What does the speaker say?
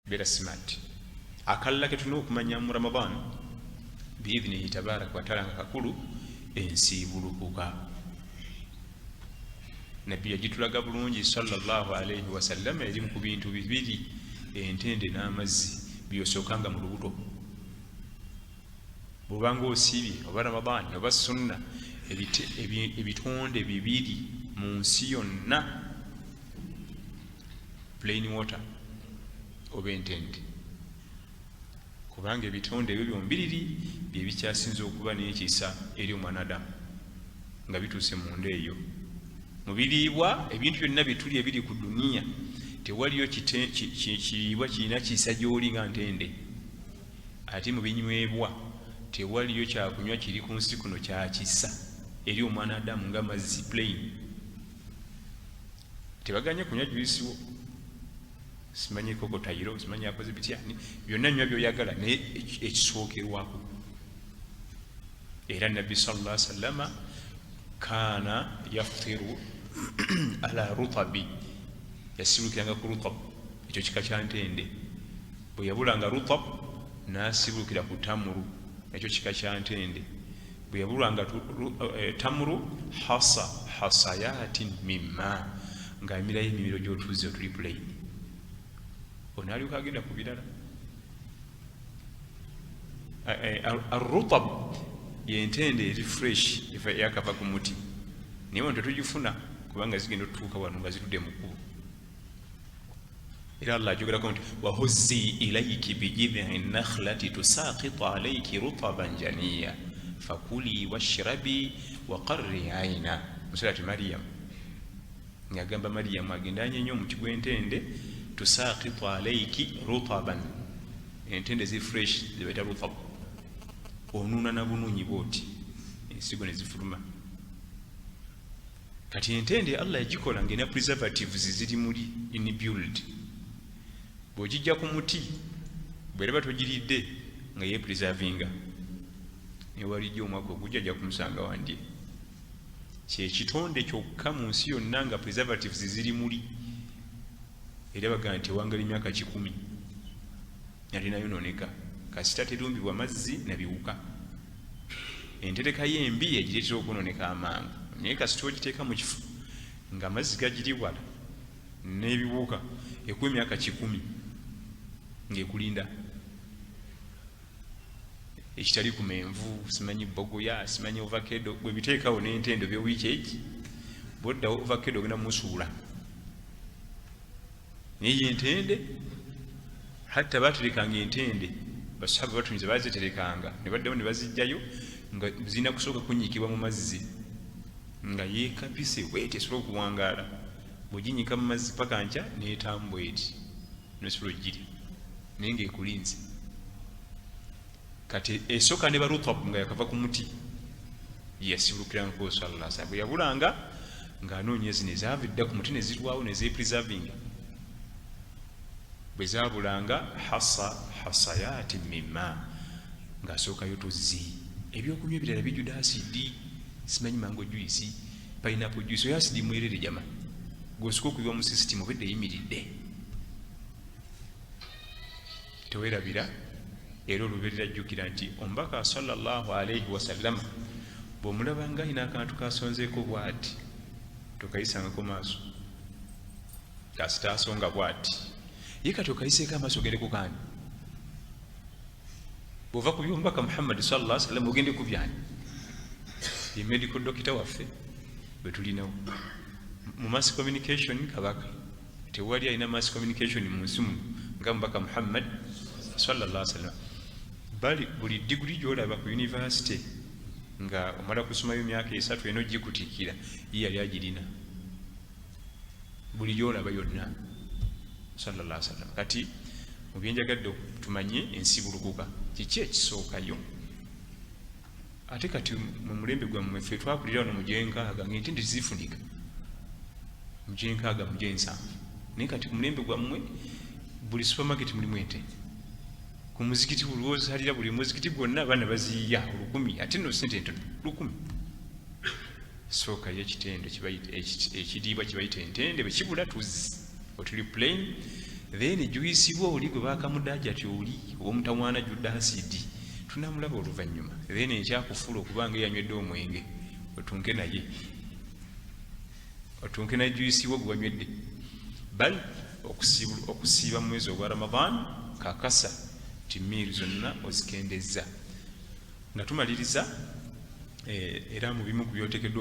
bera smart. Akalla ke tulina okumanya mu Ramadhan biidhnihi tabaraka wa taala nga kakulu ensiibulukuka. Nabbi yagitulaga bulungi sallallahu alayhi wa sallam eri ku bintu bibiri entende n'amazzi by'osookanga mu lubuto. Bw'obanga osiibye oba Ramadhan oba sunna ebitonde bibiri mu nsi yonna, plain water oba entende, kubanga ebitonde ebyo byombiriri bye bikyasinza okuba n'ekisa eri omwanadamu nga bituuse munda eyo. Mu biriibwa ebintu byonna bituli ebiri ku duniya tewaliyo kiriibwa kirina kisa gy'oli nga ntende, ate mu binywebwa tewaliyo kyakunywa kiri ku nsi kuno kyakisa eri omwanadamu nga mazzi plain. Tebaganya kunywa juisiwo, simanyi kokotayiro, simanyi akoze bityani, byonna nywa byoyagala naye ekisookerwako. Era Nabbi sallallahu alaihi wasallama kaana yaftiru ala rutabi, yasibukiranga ku rutab, ekyo kika kya ntende. Bwe yabulanga rutab n'asibukira ku tamuru, ekyo kika kya ntende. Bwe yabulanga tamuru hasayatin mimma, ng'amirayo emimiro gy'otuuze otuli plain. Ono alyoka agenda ku birala. Ar-rutab y'entende eri fresh yakava ku muti, naye wano tetugifuna kubanga zigenda otutuuka wano nga zitudde mu kkubo. Era Allah ajogerako nti wahuzzi ilayki bijidhi nakhlati tusaqitu alayki rutaban janiya fakuli washrabi waqarri ayna. Musurati Maryam ng'agamba Maryam agenda anyenye omuti gw'entende, tusaqitu alayki rutaban, entende zi fresh zibaita rutab, onuuna na bunuunyi bwoti, ensigo ne zifuluma. Kati entende Allah yagikola ng'ena preservatives ziri muli inbuilt. Bw'ogijja ku muti bw'eraba togiridde nga yeepreservinga, newalijja omwaka ogujja ajja kumusanga wandye. Kyekitonde kyokka mu nsi yonna nga preservatives ziri muli, era bagaa nti ewangali emyaka 10 yali nayonooneka kasita terumbibwa mazzi na biwuka. Entereka y'embi yagireetera okwonooneka amangu, naye kasita ogiteeka mu kifo nga amazzi gagiri wala n'ebiwuka ekuwa emyaka 10 ng'ekulinda. Ekitali ku menvu, simanyi bogoya, simanyi ovacado, bwe biteekawo n'entende by'owiiki egi, bw'oddawo ovacado ogenda musuula. Naye entende hatta baaterekanga entende, basahaba batunyiza baziterekanga ne baddawo ne bazijjayo nga zirina kusooka kunnyikibwa mu mazzi nga yeekapise bw'eti esobola okuwangaala. Bw'oginnyika mu mazzi paka nkya n'etamu bw'eti n'osobola ogirya naye ng'ekulinze. Kati esooka ne barutab nga yakava ku muti yasibulukirangako sallallahu alaihi wasallam. Bwe yabulanga ng'anoonya zino ezaavidda ku muti ne zirwawo ne zeepreservinga. Bwe zaabulanga hasayati mimma, ng'asookayo tuzzi. Ebyokunywa ebirala bijjudde asidi, simanyi mango juisi, pineapple juice, oyo asidi mwerere jama, gw'osooka okuyiwa mu sisitimu obedde eyimiridde. Teweerabira era olubeerera jjukira nti omubaka sallallahu alayhi wasallama bw'omulabanga alina akantu kasonzeeko bw'ati tokayisangako maaso, kasita asonga bw'ati ye kati okayiseeko amaaso ogende ku kaani. Bw'ova ku by'omubaka Muhammad sallallahu alayhi wasallam ogende ku byani. Ye medical doctor waffe bwe tulinawo mu mass communication. Kabaka tewali alina mass communication mu nsi muno nga mubaka Muhammad sallallahu alayhi wasallam. Bali buli degree gy'olaba ku university nga omala kusomayo emyaka 3 eno gikutikira, ye yali agirina buli gy'olaba yonna sallallahu alayhi wasallam. Kati mu byenjagadde tumanye ensiibulukuka kiki ekisookayo. Ate kati mu mulembe gwammwe ffe twakulira wano mu gyenkaaga ng'entende zifunika mu gyenkaaga mu gyensanvu, naye kati ku mulembe gwammwe buli supermarket mulimu ente. Ku muzikiti bulwozalira buli muzikiti gwonna abaana baziya 1000, ate no sente entono 1000. Sooka y'ekitendo ekiriibwa kibayita entende bwe kibula tuzzi otuli plain then juice bwo oli gwe bakamudaja tyoli omutawana judda asidi tunamulaba oluvannyuma then ekyakufula okubanga yanywedde omwenge otunke naye juice wo gwe wanywedde bal okusiiba mu mwezi ogwa Ramadhan kakasa ti meal zonna ozikendezza nga tumaliriza era mu bimu ku byotekeddwa